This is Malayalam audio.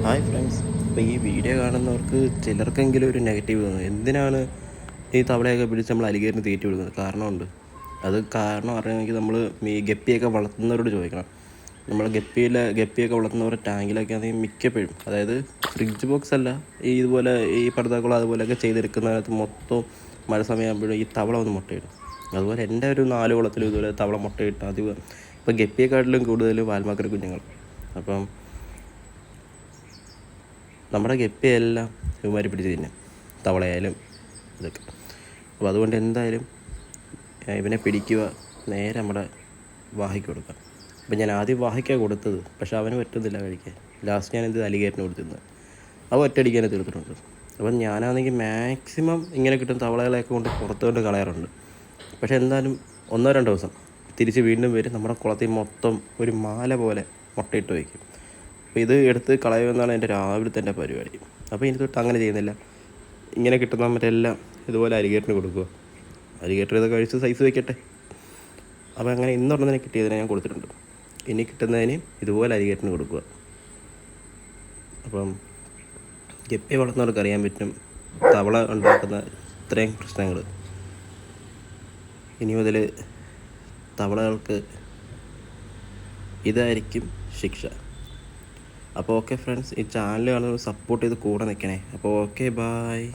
Hi friends. ഇപ്പോൾ ഈ വീഡിയോ കാണുന്നവർക്ക് ചിലർക്കെങ്കിലും ഒരു നെഗറ്റീവ് തോന്നും. എന്തിനാണ് ഈ തവളയൊക്കെ പിടിച്ച് നമ്മൾ അലിഗേറ്ററിന് തീറ്റി കൊടുക്കുന്നത്? കാരണമുണ്ട്. അത് കാരണം അറിയണമെങ്കിൽ നമ്മൾ ഈ ഗപ്പിയൊക്കെ വളർത്തുന്നവരോട് ചോദിക്കണം. നമ്മൾ ഗപ്പിയൊക്കെ വളർത്തുന്നവരുടെ ടാങ്കിലൊക്കെ ആണെങ്കിൽ മിക്കപ്പോഴും, അതായത് ഫ്രിഡ്ജ് ബോക്സ് അല്ല, ഈ ഇതുപോലെ ഈ പടുതാക്കുളം അതുപോലെയൊക്കെ ചെയ്തെടുക്കുന്നതിനകത്ത് മൊത്തം മഴ സമയമാകുമ്പോഴും ഈ തവള വന്ന് മുട്ടയിടും. അതുപോലെ എൻ്റെ ഒരു 4 കുളത്തിലും ഇതുപോലെ തവള മുട്ടയിട്ട് അധികം ഇപ്പോൾ ഗപ്പിയെക്കാട്ടിലും കൂടുതൽ വാൽമാക്ര കുഞ്ഞുങ്ങൾ. അപ്പം നമ്മുടെ ഗപ്പിയെല്ലാം ഇവന്മാർ പിടിച്ച് തിന്നും, തവളയായാലും ഇതൊക്കെ. അപ്പോൾ അതുകൊണ്ട് എന്തായാലും ഇവനെ പിടിക്കുക, നേരെ നമ്മുടെ വാഹയ്ക്ക് കൊടുക്കുക. അപ്പോൾ ഞാൻ ആദ്യം വാഹയ്ക്കാണ് കൊടുത്തത്, പക്ഷെ അവന് പറ്റുന്നില്ല കഴിക്കാൻ. ലാസ്റ്റ് ഞാൻ എന്ത് അലിഗേറ്ററിന് കൊടുത്തിരുന്നത്, അവ ഒറ്റയടിക്കാനെ തീർത്തിട്ടുണ്ട്. അപ്പം ഞാനാണെങ്കിൽ മാക്സിമം ഇങ്ങനെ കിട്ടുന്ന തവളകളെയൊക്കെ കൊണ്ട് പുറത്തുകൊണ്ട് കളയാറുണ്ട്. പക്ഷെ എന്തായാലും 1-2 ദിവസം തിരിച്ച് വീണ്ടും വരും, നമ്മുടെ കുളത്തിൽ മൊത്തം ഒരു മാല പോലെ മുട്ടയിട്ട് വയ്ക്കും. അപ്പോൾ ഇത് എടുത്ത് കളയുമെന്നാണ് എൻ്റെ രാവിലത്തെ എൻ്റെ പരിപാടി. അപ്പോൾ ഇനി തൊട്ട് അങ്ങനെ ചെയ്യുന്നില്ല. ഇങ്ങനെ കിട്ടുന്ന മറ്റെല്ലാം ഇതുപോലെ അലിഗേറ്ററിന് കൊടുക്കുക. അലിഗേറ്റർ ഇതൊക്കെ കഴിച്ച് സൈസ് വയ്ക്കട്ടെ. അപ്പോൾ അങ്ങനെ ഇന്നൊരെണ്ണത്തിന് കിട്ടിയതിനെ ഞാൻ കൊടുത്തിട്ടുണ്ട്. ഇനി കിട്ടുന്നതിന് ഇതുപോലെ അലിഗേറ്ററിന് കൊടുക്കുക. അപ്പം ഗപ്പി വളർത്തുന്നവർക്ക് അറിയാൻ പറ്റും തവള ഉണ്ടാക്കുന്ന ഇത്രയും പ്രശ്നങ്ങൾ. ഇനി മുതൽ തവളകൾക്ക് ഇതായിരിക്കും ശിക്ഷ. അപ്പോൾ ഓക്കെ ഫ്രണ്ട്സ്, ഈ ചാനൽ കാണുന്നത് സപ്പോർട്ട് ചെയ്ത് കൂടെ നിൽക്കണേ. അപ്പോൾ ഓക്കെ, ബായ്.